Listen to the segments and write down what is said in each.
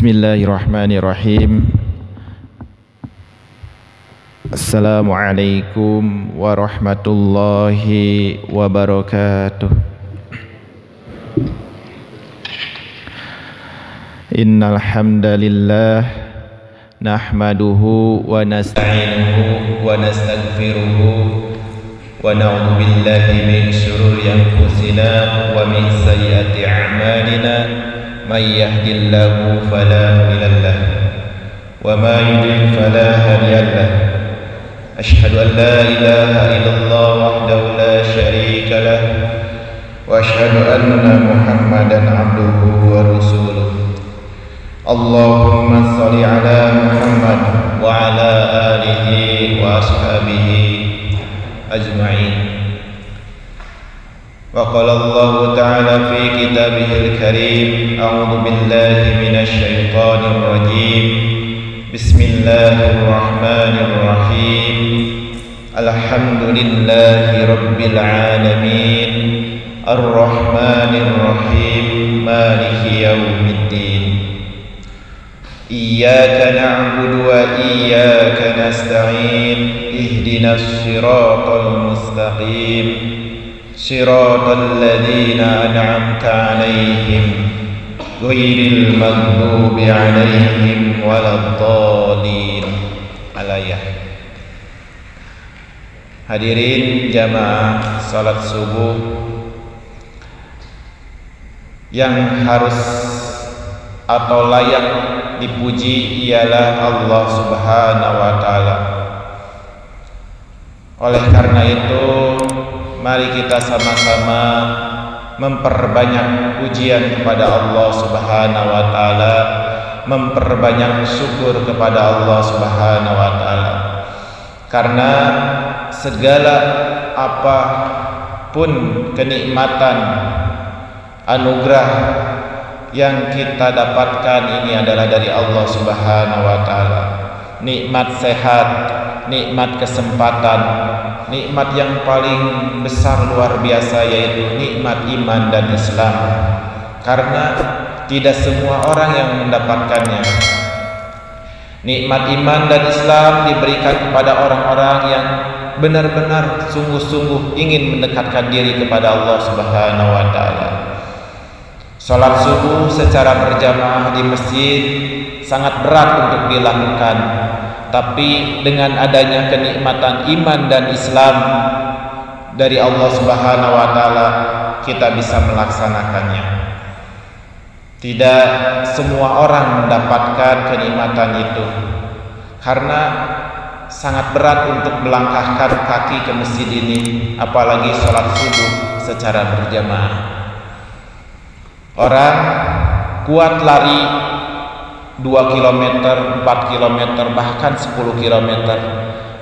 Bismillahirrahmanirrahim. Assalamualaikum warahmatullahi wabarakatuh. Innal hamdalillah nahmaduhu wa nasta'inuhu wa nastaghfiruhu wa na'udzu billahi min shururi anfusina wa min sayyiati a'malina. May yahdihillahu fala mudilla lahu wa ma yudlil fala hadiya lahu. Asyhadu an la ilaha illallah wahdahu la syarika lahu wa asyhadu anna Muhammadan abduhu wa rasuluh. Allahumma shalli ala Muhammad wa ala alihi wa ashabihi ajma'in. Wa qala Allah ta'ala fi kitabihil karim, a'udzu billahi minasy syaithanir rajim. Bismillahirrahmanirrahim. Alhamdulillahi rabbil alamin. Ar-rahmanir rahim. Maliki yaumiddin. Iyyaka na'budu wa iyyaka nasta'in. Ihdinas siratal mustaqim. Shiratal ladzina an'amta 'alaihim ghairil maghdubi 'alaihim waladdallin. Alayah. Hadirin jamaah salat subuh yang harus atau layak dipuji ialah Allah Subhanahu wa taala. Oleh karena itu, mari kita sama-sama memperbanyak pujian kepada Allah Subhanahu wa taala, memperbanyak syukur kepada Allah Subhanahu wa taala. Karena segala apapun kenikmatan, anugerah yang kita dapatkan ini adalah dari Allah Subhanahu wa taala. Nikmat sehat, nikmat kesempatan, nikmat yang paling besar luar biasa yaitu nikmat iman dan Islam. Karena tidak semua orang yang mendapatkannya. Nikmat iman dan Islam diberikan kepada orang-orang yang benar-benar sungguh-sungguh ingin mendekatkan diri kepada Allah Subhanahu wa taala. Salat subuh secara berjamaah di masjid sangat berat untuk dilakukan, tapi dengan adanya kenikmatan iman dan Islam dari Allah Subhanahu wa taala kita bisa melaksanakannya. Tidak semua orang mendapatkan kenikmatan itu karena sangat berat untuk melangkahkan kaki ke masjid ini, apalagi sholat subuh secara berjamaah. Orang kuat lari 2 km, 4 km, bahkan 10 km.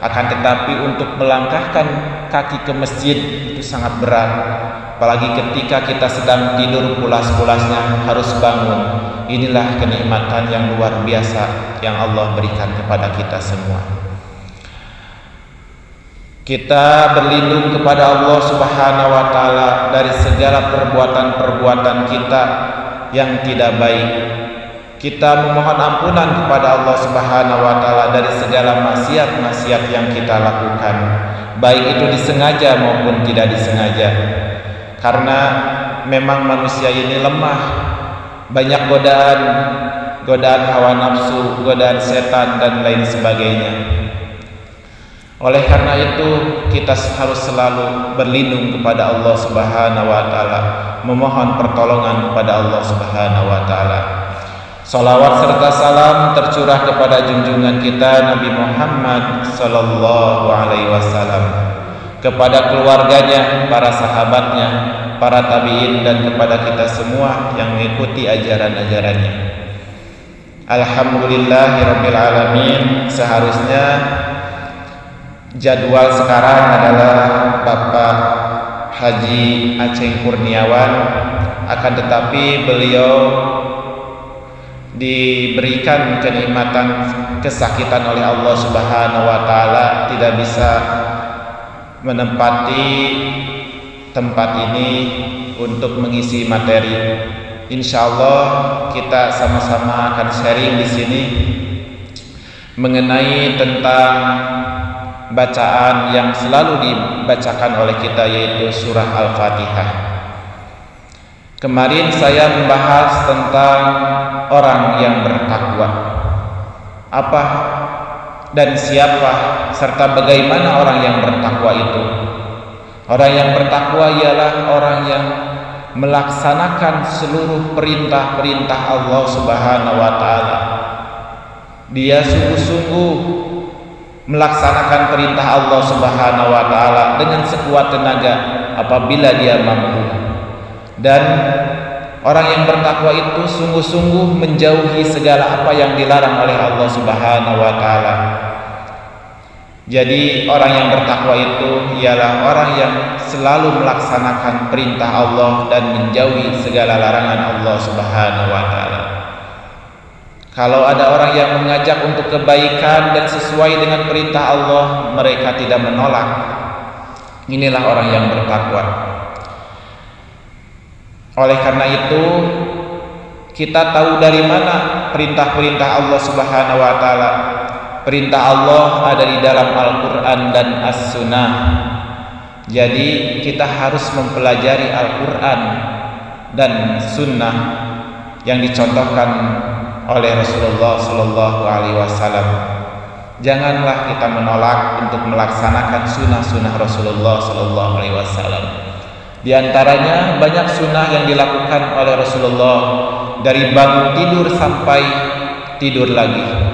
Akan tetapi untuk melangkahkan kaki ke masjid itu sangat berat. Apalagi ketika kita sedang tidur pulas-pulasnya harus bangun. Inilah kenikmatan yang luar biasa yang Allah berikan kepada kita semua. Kita berlindung kepada Allah Subhanahu wa taala dari segala perbuatan-perbuatan kita yang tidak baik. Kita memohon ampunan kepada Allah Subhanahu wa taala dari segala maksiat-maksiat yang kita lakukan, baik itu disengaja maupun tidak disengaja. Karena memang manusia ini lemah, banyak godaan hawa nafsu, godaan setan dan lain sebagainya. Oleh karena itu kita harus selalu berlindung kepada Allah Subhanahu wa taala, memohon pertolongan kepada Allah Subhanahu wa taala. Salawat serta salam tercurah kepada junjungan kita Nabi Muhammad sallallahu alaihi wasallam, kepada keluarganya, para sahabatnya, para tabi'in dan kepada kita semua yang mengikuti ajaran-ajarannya. Alhamdulillahirabbil alamin. Seharusnya jadwal sekarang adalah Bapak Haji Aceng Kurniawan, akan tetapi beliau diberikan kenikmatan kesakitan oleh Allah Subhanahu wa taala, tidak bisa menempati tempat ini untuk mengisi materi. Insya Allah kita sama-sama akan sharing di sini mengenai tentang bacaan yang selalu dibacakan oleh kita, yaitu surah Al-Fatihah. Kemarin saya membahas tentang orang yang bertakwa. Apa dan siapa serta bagaimana orang yang bertakwa itu? Orang yang bertakwa ialah orang yang melaksanakan seluruh perintah-perintah Allah Subhanahu wa taala. Dia sungguh-sungguh melaksanakan perintah Allah Subhanahu wa taala dengan sekuat tenaga apabila dia mampu. Dan orang yang bertakwa itu sungguh-sungguh menjauhi segala apa yang dilarang oleh Allah Subhanahu wa taala. Jadi orang yang bertakwa itu ialah orang yang selalu melaksanakan perintah Allah dan menjauhi segala larangan Allah Subhanahu wa taala. Kalau ada orang yang mengajak untuk kebaikan dan sesuai dengan perintah Allah, mereka tidak menolak. Inilah orang yang bertakwa. Oleh karena itu, kita tahu dari mana perintah-perintah Allah Subhanahu wa taala. Perintah Allah ada di dalam Al-Quran dan As-Sunnah. Jadi kita harus mempelajari Al-Quran dan Sunnah yang dicontohkan oleh Rasulullah Sallallahu Alaihi Wasallam. Janganlah kita menolak untuk melaksanakan sunnah-sunnah Rasulullah Sallallahu Alaihi Wasallam. Di antaranya banyak sunnah yang dilakukan oleh Rasulullah, dari bangun tidur sampai tidur lagi.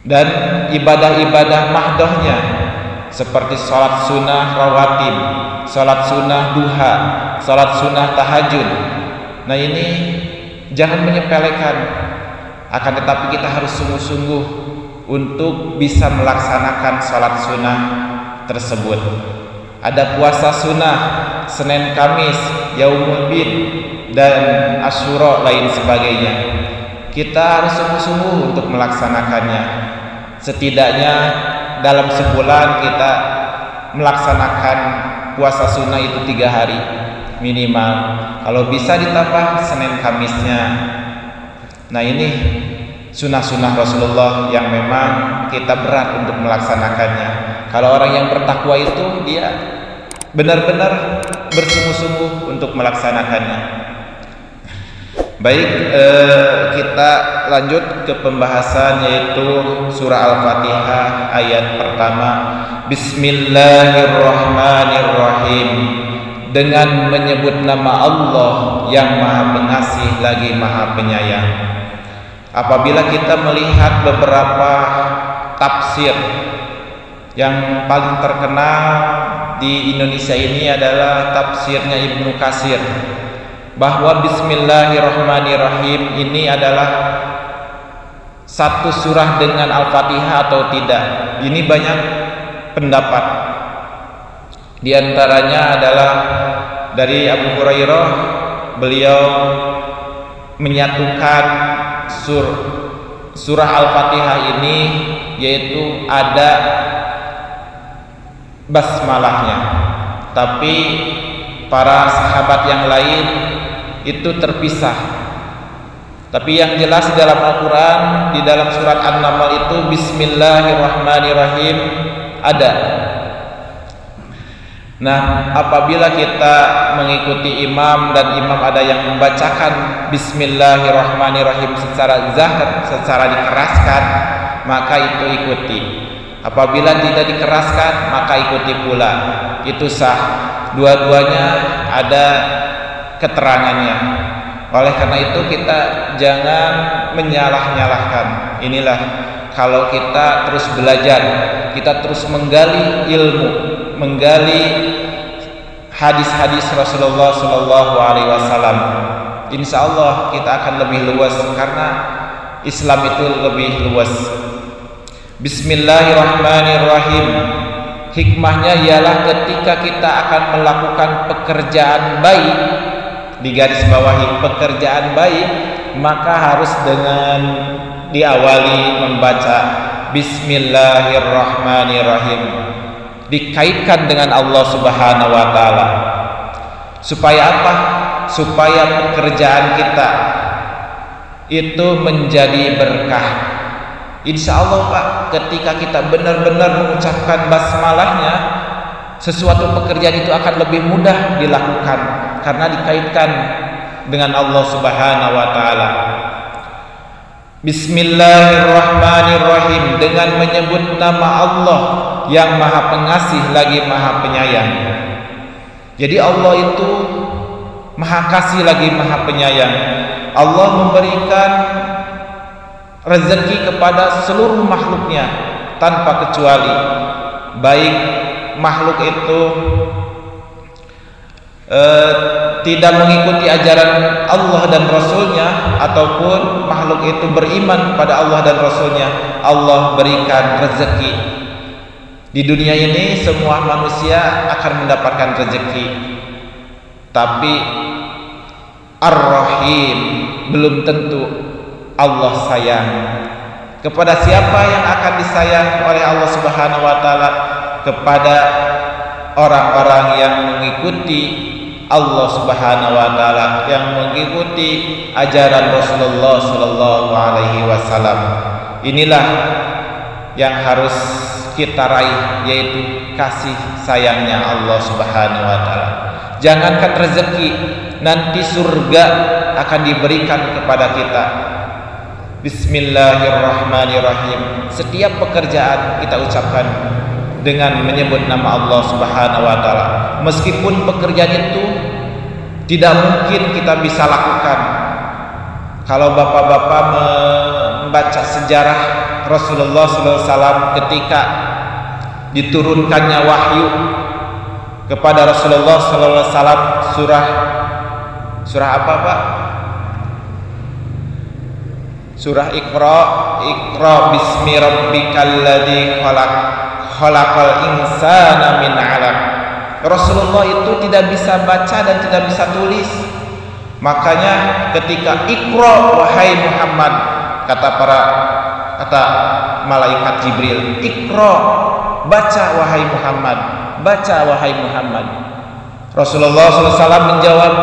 Dan ibadah-ibadah mahdohnya seperti sholat sunnah rawatib, sholat sunnah duha, sholat sunnah tahajud. Nah ini jangan menyepelekan, akan tetapi kita harus sungguh-sungguh untuk bisa melaksanakan sholat sunnah tersebut. Ada puasa sunnah Senin Kamis, Yaumul Bid dan Asyura lain sebagainya. Kita harus sungguh-sungguh untuk melaksanakannya. Setidaknya dalam sebulan kita melaksanakan puasa sunnah itu 3 hari minimal. Kalau bisa ditambah Senin Kamisnya. Nah ini sunnah-sunnah Rasulullah yang memang kita berat untuk melaksanakannya. Kalau orang yang bertakwa itu dia benar-benar bersungguh-sungguh untuk melaksanakannya. Baik, kita lanjut ke pembahasan, yaitu surah Al-Fatihah ayat pertama. Bismillahirrahmanirrahim. Dengan menyebut nama Allah yang Maha Pengasih lagi Maha Penyayang. Apabila kita melihat beberapa tafsir, yang paling terkenal di Indonesia ini adalah tafsirnya Ibnu Katsir, bahwa Bismillahirrahmanirrahim ini adalah satu surah dengan Al-Fatihah atau tidak. Ini banyak pendapat. Di antaranya adalah dari Abu Hurairah, beliau menyatukan surah Al-Fatihah ini, yaitu ada basmalahnya, tapi para sahabat yang lain itu terpisah. Tapi yang jelas dalam Al-Quran, di dalam surat An-Naml itu Bismillahirrahmanirrahim ada. Nah, apabila kita mengikuti imam dan imam ada yang membacakan Bismillahirrahmanirrahim secara zahir, secara dikeraskan, maka itu ikuti. Apabila tidak dikeraskan, maka ikuti pula. Itu sah. Dua-duanya ada keterangannya. Oleh karena itu kita jangan menyalah-nyalahkan. Inilah kalau kita terus belajar, kita terus menggali ilmu, menggali hadis-hadis Rasulullah Sallallahu Alaihi Wasallam, insya Allah kita akan lebih luas, karena Islam itu lebih luas. Bismillahirrahmanirrahim. Hikmahnya ialah ketika kita akan melakukan pekerjaan baik, digaris bawahi pekerjaan baik, maka harus dengan diawali membaca Bismillahirrahmanirrahim, dikaitkan dengan Allah Subhanahu wa taala. Supaya apa? supaya pekerjaan kita itu menjadi berkah. Insya Allah Pak, ketika kita benar-benar mengucapkan basmalahnya, sesuatu pekerjaan itu akan lebih mudah dilakukan karena dikaitkan dengan Allah Subhanahu wa taala. Bismillahirrahmanirrahim, dengan menyebut nama Allah yang Maha Pengasih lagi Maha Penyayang. Jadi Allah itu Maha Kasih lagi Maha Penyayang. Allah memberikan rezeki kepada seluruh makhluknya tanpa kecuali, baik makhluk itu tidak mengikuti ajaran Allah dan Rasulnya ataupun makhluk itu beriman kepada Allah dan Rasulnya, Allah berikan rezeki. Di dunia ini semua manusia akan mendapatkan rezeki, tapi Ar-Rahim belum tentu Allah sayang. Kepada siapa yang akan disayang oleh Allah Subhanahu wa taala? Kepada orang-orang yang mengikuti Allah Subhanahu wa taala, yang mengikuti ajaran Rasulullah sallallahu alaihi wasallam. Inilah yang harus kita raih, yaitu kasih sayangnya Allah Subhanahu wa taala. Jangankan rezeki, nanti surga akan diberikan kepada kita. Bismillahirrahmanirrahim. Setiap pekerjaan kita ucapkan dengan menyebut nama Allah Subhanahu wa taala. Meskipun pekerjaan itu tidak mungkin kita bisa lakukan. Kalau bapak-bapak membaca sejarah Rasulullah SAW ketika diturunkannya wahyu kepada Rasulullah SAW, surah apa Pak? Surah Iqra. Iqra bismi rabbikal ladzi khalaqal insana min 'alaq. Rasulullah itu tidak bisa baca dan tidak bisa tulis. Makanya ketika Iqra wahai Muhammad, kata malaikat Jibril, Iqra, baca wahai Muhammad, baca wahai Muhammad. Rasulullah SAW menjawab,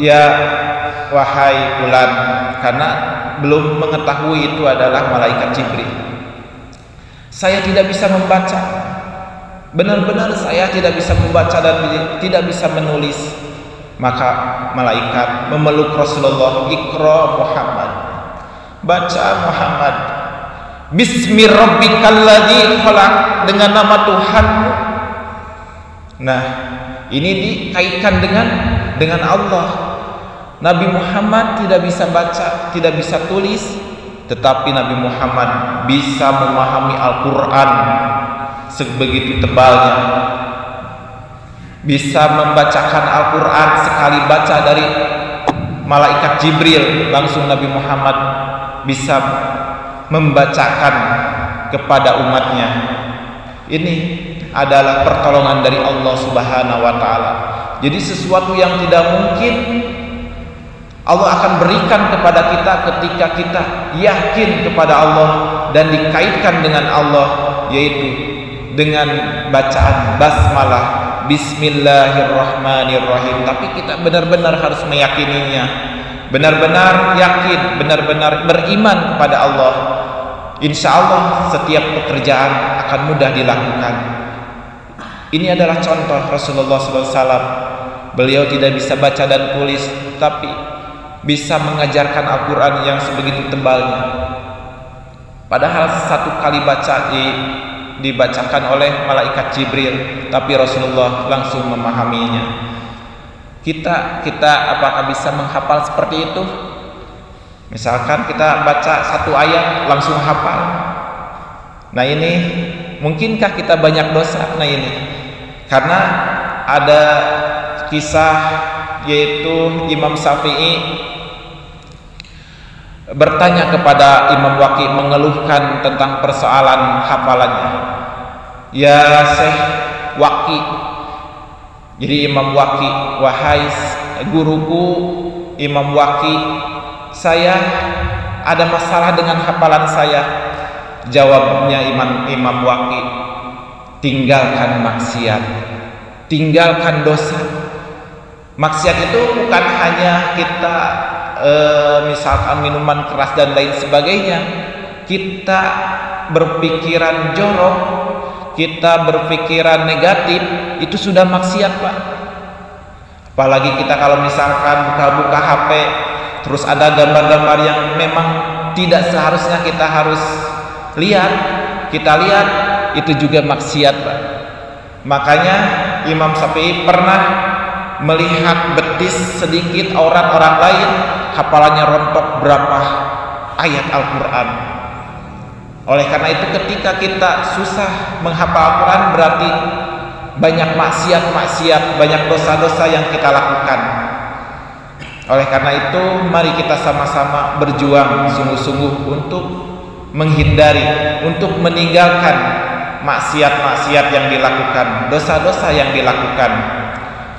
ya wahai fulan, karena belum mengetahui itu adalah malaikat Jibril. Saya tidak bisa membaca, benar-benar saya tidak bisa membaca dan tidak bisa menulis. Maka malaikat memeluk Rasulullah, Iqra Muhammad, baca Muhammad, Bismi rabbikal ladzi khalaq, dengan nama Tuhanmu. Nah, ini dikaitkan dengan Allah. Nabi Muhammad tidak bisa baca, tidak bisa tulis, tetapi Nabi Muhammad bisa memahami Al-Quran sebegitu tebalnya, bisa membacakan Al-Quran sekali baca dari malaikat Jibril, langsung Nabi Muhammad bisa membacakan kepada umatnya. Ini adalah pertolongan dari Allah Subhanahu wa taala. Jadi sesuatu yang tidak mungkin Allah akan berikan kepada kita ketika kita yakin kepada Allah dan dikaitkan dengan Allah, yaitu dengan bacaan basmalah, Bismillahirrahmanirrahim. Tapi kita benar-benar harus meyakininya, benar-benar yakin, benar-benar beriman kepada Allah. Insya Allah setiap pekerjaan akan mudah dilakukan. Ini adalah contoh Rasulullah SAW. Beliau tidak bisa baca dan tulis, tapi bisa mengajarkan Al-Quran yang sebegitu tebalnya. Padahal satu kali baca dibacakan oleh malaikat Jibril, tapi Rasulullah langsung memahaminya. Kita apakah bisa menghafal seperti itu? Misalkan kita baca satu ayat langsung hafal. Nah ini, mungkinkah kita banyak dosa? Nah ini, karena ada kisah, yaitu Imam Syafi'i bertanya kepada Imam Waqi, mengeluhkan tentang persoalan hafalannya. Ya Syekh Waqi, jadi Imam Waqi, wahai guruku Imam Waqi, saya ada masalah dengan hafalan saya. Jawabnya Imam Waqi, tinggalkan maksiat, tinggalkan dosa, Maksiat itu bukan hanya kita misalkan minuman keras dan lain sebagainya. Kita berpikiran jorok, kita berpikiran negatif, itu sudah maksiat, Pak. Apalagi kita kalau misalkan buka-buka HP terus ada gambar-gambar yang memang tidak seharusnya kita harus lihat, kita lihat, itu juga maksiat, Pak. Makanya Imam Syafi'i pernah melihat betis sedikit aurat orang lain, hafalannya rontok berapa ayat Al-Quran. Oleh karena itu ketika kita susah menghafal Al-Quran, berarti banyak maksiat-maksiat, banyak dosa-dosa yang kita lakukan. Oleh karena itu mari kita sama-sama berjuang sungguh-sungguh untuk menghindari, untuk meninggalkan maksiat-maksiat yang dilakukan, dosa-dosa yang dilakukan.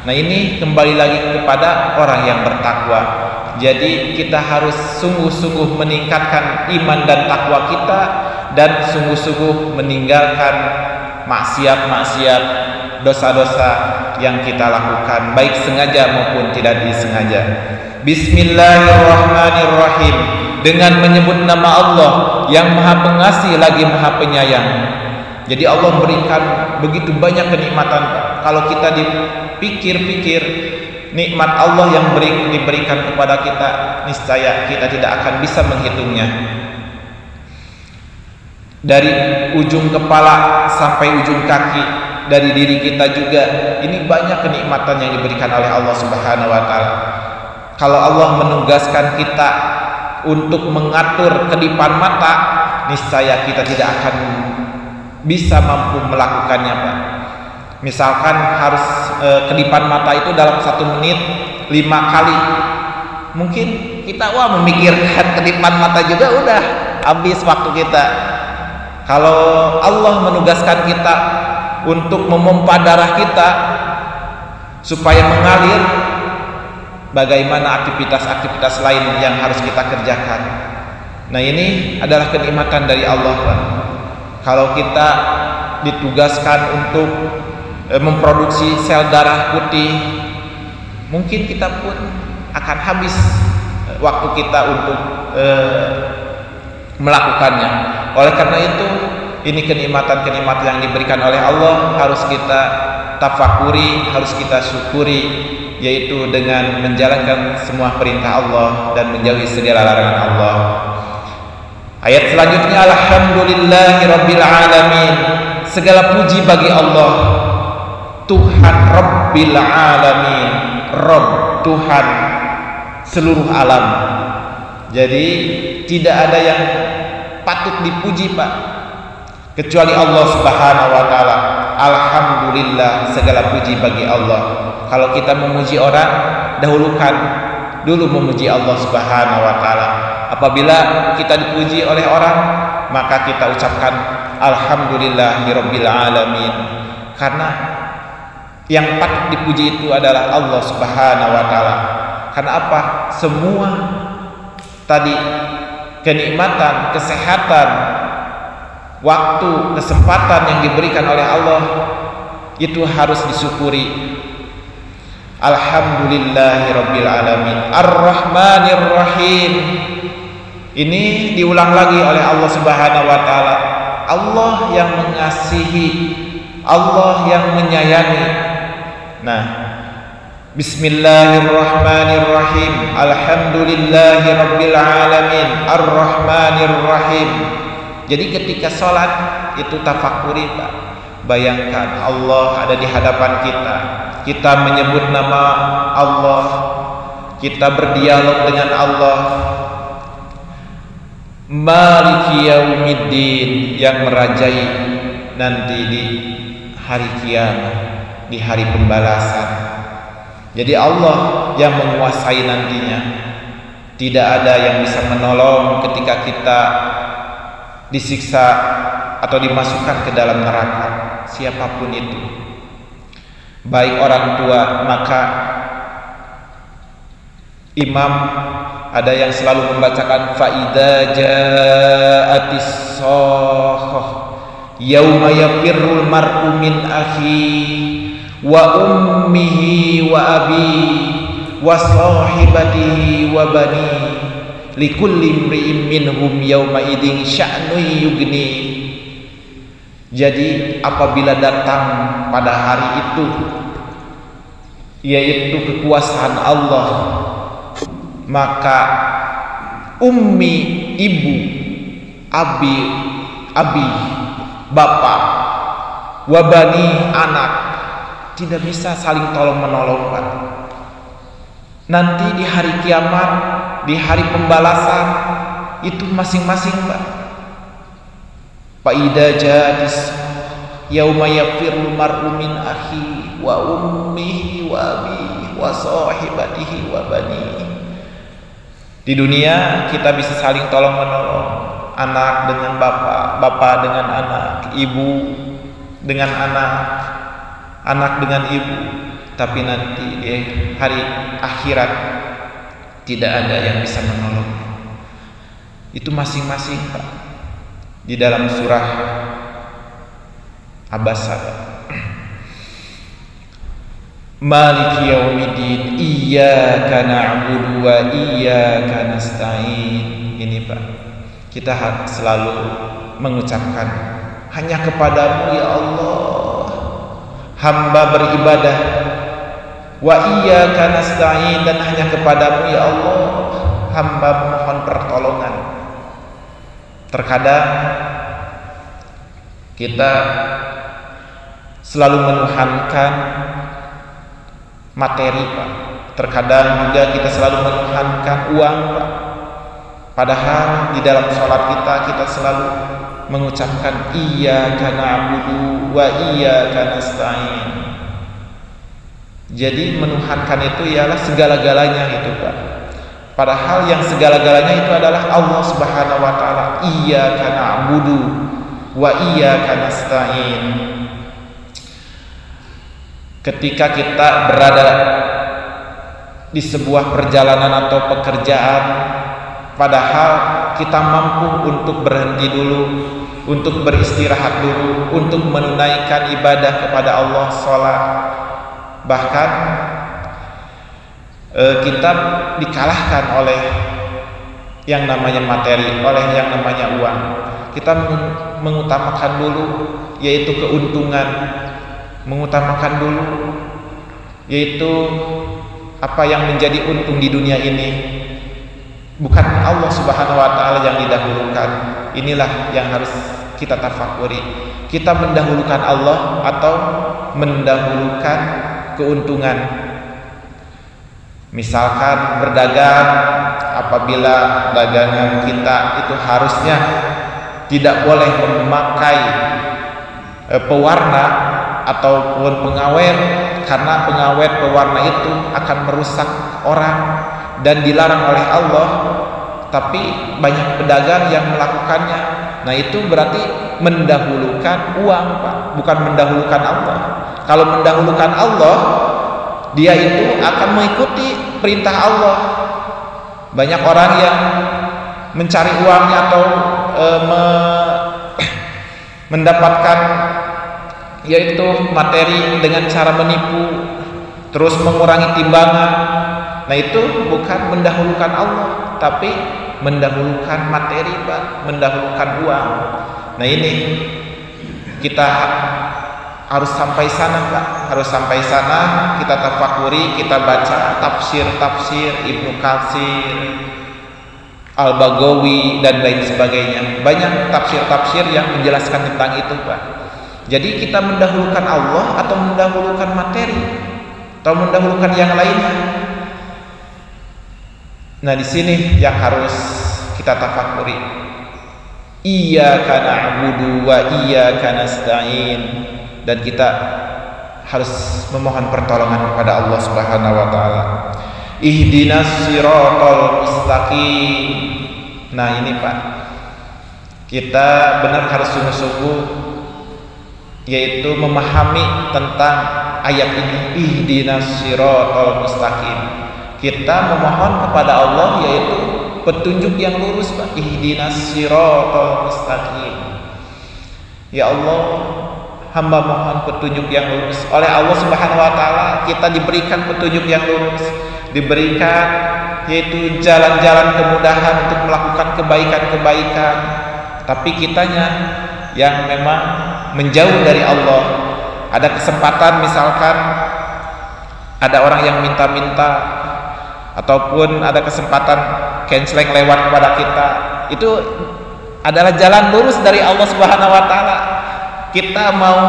Nah, ini kembali lagi kepada orang yang bertakwa. Jadi kita harus sungguh-sungguh meningkatkan iman dan takwa kita, dan sungguh-sungguh meninggalkan maksiat-maksiat, dosa-dosa yang kita lakukan, baik sengaja maupun tidak disengaja. Bismillahirrahmanirrahim. Dengan menyebut nama Allah yang Maha Pengasih lagi Maha Penyayang. Jadi Allah berikan begitu banyak kenikmatan. Kalau kita dipikir-pikir nikmat Allah yang diberikan kepada kita, niscaya kita tidak akan bisa menghitungnya. Dari ujung kepala sampai ujung kaki, dari diri kita juga, ini banyak kenikmatan yang diberikan oleh Allah Subhanahu wa taala. Kalau Allah menugaskan kita untuk mengatur kedipan mata, niscaya kita tidak akan bisa mampu melakukannya, Pak. Misalkan harus kedipan mata itu dalam 1 menit 5 kali, mungkin kita memikirkan kedipan mata juga udah habis waktu kita. Kalau Allah menugaskan kita untuk memompa darah kita supaya mengalir, bagaimana aktivitas-aktivitas lain yang harus kita kerjakan. Nah, ini adalah kenikmatan dari Allah, Pak. Kalau kita ditugaskan untuk memproduksi sel darah putih, mungkin kita pun akan habis waktu kita untuk melakukannya. Oleh karena itu, ini kenikmatan-kenikmatan yang diberikan oleh Allah harus kita tafakuri, harus kita syukuri, yaitu dengan menjalankan semua perintah Allah dan menjauhi segala larangan Allah. Ayat selanjutnya, alhamdulillahirabbil alamin. Segala puji bagi Allah, Tuhan Rabbil alamin, Rabb, Tuhan seluruh alam. Jadi tidak ada yang patut dipuji, Pak, kecuali Allah Subhanahu wa taala. Alhamdulillah, segala puji bagi Allah. Kalau kita memuji orang, dahulukan dulu memuji Allah Subhanahu wa taala. Apabila kita dipuji oleh orang, maka kita ucapkan alhamdulillahirabbil alamin. Karena yang patut dipuji itu adalah Allah Subhanahu wa taala. Karena apa? Semua tadi kenikmatan, kesehatan, waktu, kesempatan yang diberikan oleh Allah itu harus disyukuri. Alhamdulillahirabbil alamin, Ar-Rahmanir Rahim. Ini diulang lagi oleh Allah Subhanahu wa taala. Allah yang mengasihi, Allah yang menyayangi. Nah, Bismillahirrahmanirrahim, Alhamdulillahirabbil alamin, Ar-Rahmanir Rahim. Jadi ketika sholat itu tafakuri, Pak. Bayangkan Allah ada di hadapan kita. Kita menyebut nama Allah, kita berdialog dengan Allah. Maliki yaumiddin, yang merajai nanti di hari kiamat, di hari pembalasan. Jadi Allah yang menguasai nantinya. Tidak ada yang bisa menolong ketika kita disiksa atau dimasukkan ke dalam neraka, siapapun itu, baik orang tua. Maka imam ada yang selalu membacakan faida ja'atis shakhah yauma yafirrul mar'u min akhi wa ummihi wa abi wa sahibatihi wa bani likulli imri'in minhum yawma idzin sya'nu yughni. Jadi apabila datang pada hari itu, yaitu kekuasaan Allah, maka ummi, ibu, abi, bapak, wabani, anak, tidak bisa saling tolong menolong, Pak. Nanti di hari kiamat, di hari pembalasan, itu masing-masing, Pak. Fa idza ja'atis yauma yafirul mar'u min akhi wa ummihi wa abihi wa sahibatihi wa bani. Di dunia kita bisa saling tolong menolong, anak dengan bapak, bapak dengan anak, ibu dengan anak, anak dengan ibu. Tapi nanti di hari akhirat tidak ada yang bisa menolong. Itu masing-masing, Pak. Di dalam surah Abasa, Maliki yaumiddin iyyaka na'budu wa iyyaka nasta'in. Ini, Pak, kita selalu mengucapkan hanya kepadamu ya Allah hamba beribadah, wa iyyaka nasta'in, dan hanya kepadamu ya Allah hamba memohon pertolongan. Terkadang kita selalu menuhankan materi, Pak. Terkadang juga kita selalu menuhankan uang, Pak. Padahal di dalam sholat kita selalu mengucapkan iyyaka na'budu wa iyyaka nasta'in. Jadi menuhankan itu ialah segala-galanya gitu, Pak. Padahal yang segala-galanya itu adalah Allah Subhanahu wa taala. Iyyaka na'budu wa iyyaka nasta'in. Ketika kita berada di sebuah perjalanan atau pekerjaan, padahal kita mampu untuk berhenti dulu, untuk beristirahat dulu, untuk menunaikan ibadah kepada Allah, sholat. Bahkan kita dikalahkan oleh yang namanya materi, oleh yang namanya uang. Kita mengutamakan dulu yaitu keuntungan, mengutamakan dulu yaitu apa yang menjadi untung di dunia ini, bukan Allah Subhanahu wa taala yang didahulukan. Inilah yang harus kita tafakuri. Kita mendahulukan Allah atau mendahulukan keuntungan. Misalkan berdagang, apabila dagangan kita itu harusnya tidak boleh memakai pewarna ataupun pengawet, karena pengawet pewarna itu akan merusak orang dan dilarang oleh Allah, tapi banyak pedagang yang melakukannya. Nah, itu berarti mendahulukan uang, Pak, bukan mendahulukan Allah. Kalau mendahulukan Allah, dia itu akan mengikuti perintah Allah. Banyak orang yang mencari uangnya atau mendapatkan yaitu materi dengan cara menipu, terus mengurangi timbangan. Nah, itu bukan mendahulukan Allah, tapi mendahulukan materi, Pak, mendahulukan uang. Nah, ini kita harus sampai sana, Pak, harus sampai sana. Kita tafakuri, kita baca tafsir Ibnu Katsir, Al-Baghawi dan lain sebagainya. Banyak tafsir yang menjelaskan tentang itu, Pak. Jadi kita mendahulukan Allah atau mendahulukan materi atau mendahulukan yang lainnya. Nah, di sini yang harus kita tafakuri. Iyyaka na'budu wa iyyaka nasta'in, dan kita harus memohon pertolongan kepada Allah Subhanahu wa taala. Ihdinas siratal mustaqim. Nah, ini, Pak, kita benar harus sungguh-sungguh yaitu memahami tentang ayat ini, ihdinas siratal mustaqim. Kita memohon kepada Allah yaitu petunjuk yang lurus, Pak. Ihdinas siratal mustaqim. Ya Allah, hamba mohon petunjuk yang lurus. Oleh Allah Subhanahu wa taala kita diberikan petunjuk yang lurus. diberikan yaitu jalan-jalan kemudahan untuk melakukan kebaikan-kebaikan, tapi kitanya yang memang menjauh dari Allah. Ada kesempatan misalkan ada orang yang minta-minta, ataupun ada kesempatan canceling lewat kepada kita, itu adalah jalan lurus dari Allah Subhanahu wa taala. Kita mau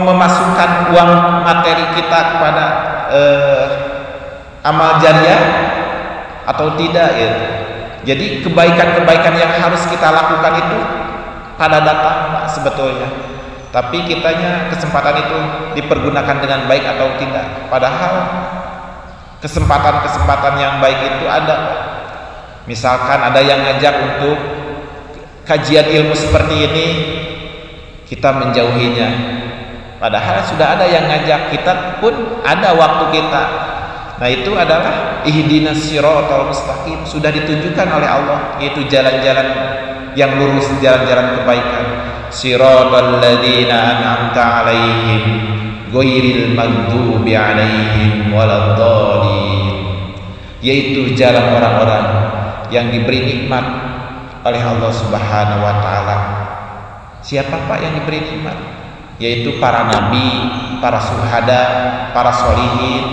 memasukkan uang materi kita kepada amal jariah atau tidak ya. Jadi kebaikan-kebaikan yang harus kita lakukan itu pada datang sebetulnya, tapi kitanya kesempatan itu dipergunakan dengan baik atau tidak. Padahal kesempatan-kesempatan yang baik itu ada. Misalkan ada yang ngajak untuk kajian ilmu seperti ini, kita menjauhinya. Padahal sudah ada yang ngajak, kita pun ada waktu kita. Nah itu adalah ihdinas siratal mustaqim, sudah ditunjukkan oleh Allah, yaitu jalan-jalan yang lurus, jalan-jalan kebaikan. Siratal ladzina an'amta 'alaihim ghairil maghdubi 'alaihim waladdallin, yaitu jalan orang-orang yang diberi nikmat oleh Allah Subhanahu wa taala. Siapa Pak yang diberi nikmat? Yaitu para nabi, para syuhada, para sholihin,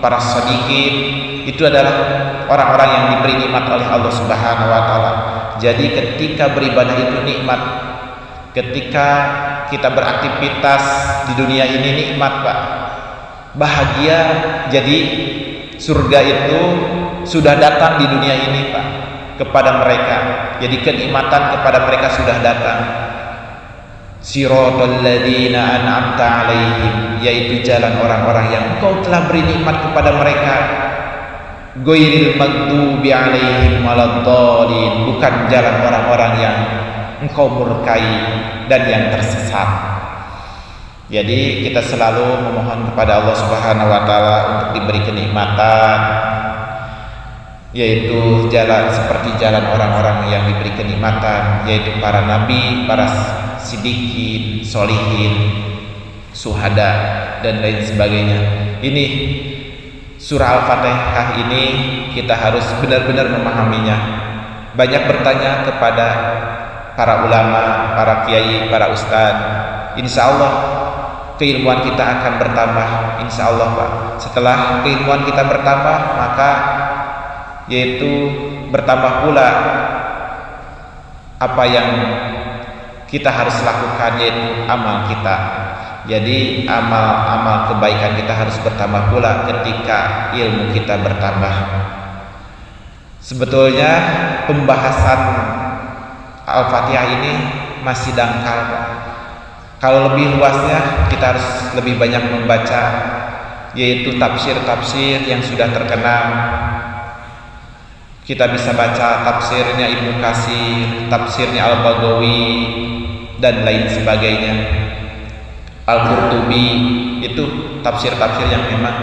para shodiqin. Itu adalah orang-orang yang diberi nikmat oleh Allah Subhanahu wa taala. Jadi ketika beribadah itu nikmat, ketika kita beraktivitas di dunia ini nikmat Pak, bahagia. Jadi surga itu sudah datang di dunia ini Pak kepada mereka. Jadi kenikmatan kepada mereka sudah datang. Siratal ladzina an'amta 'alaihim, yaitu jalan orang-orang yang Engkau telah beri nikmat kepada mereka. Ghairil maghdubi 'alaihim waladdallin, bukan jalan orang-orang yang Engkau murkai dan yang tersesat. Jadi kita selalu memohon kepada Allah Subhanahu wa taala untuk diberi kenikmatan, yaitu jalan seperti jalan orang-orang yang diberi kenikmatan, yaitu para nabi, para siddiqin, sholihin, syuhada dan lain sebagainya. Ini surah Al-Fatihah ini kita harus benar-benar memahaminya. Banyak bertanya kepada para ulama, para kiai, para ustadz. Insya Allah keilmuan kita akan bertambah, insya Allah Pak. Setelah keilmuan kita bertambah, maka yaitu bertambah pula apa yang kita harus lakukan, yaitu amal kita. Jadi amal-amal kebaikan kita harus bertambah pula ketika ilmu kita bertambah. Sebetulnya pembahasan Al-Fatihah ini masih dangkal. Kalau lebih luasnya kita harus lebih banyak membaca, yaitu tafsir-tafsir yang sudah terkenal. Kita bisa baca tafsirnya Ibnu Katsir, tafsirnya Al-Baghawi dan lain sebagainya. Al-Qurtubi, itu tafsir-tafsir yang memang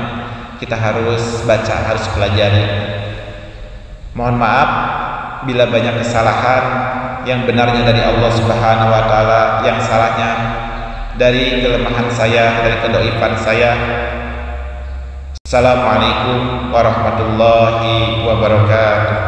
kita harus baca, harus pelajari. Mohon maaf bila banyak kesalahan, yang benarnya dari Allah Subhanahu wa taala, yang salahnya dari kelemahan saya, dari kedoifan saya. Assalamualaikum warahmatullahi wabarakatuh.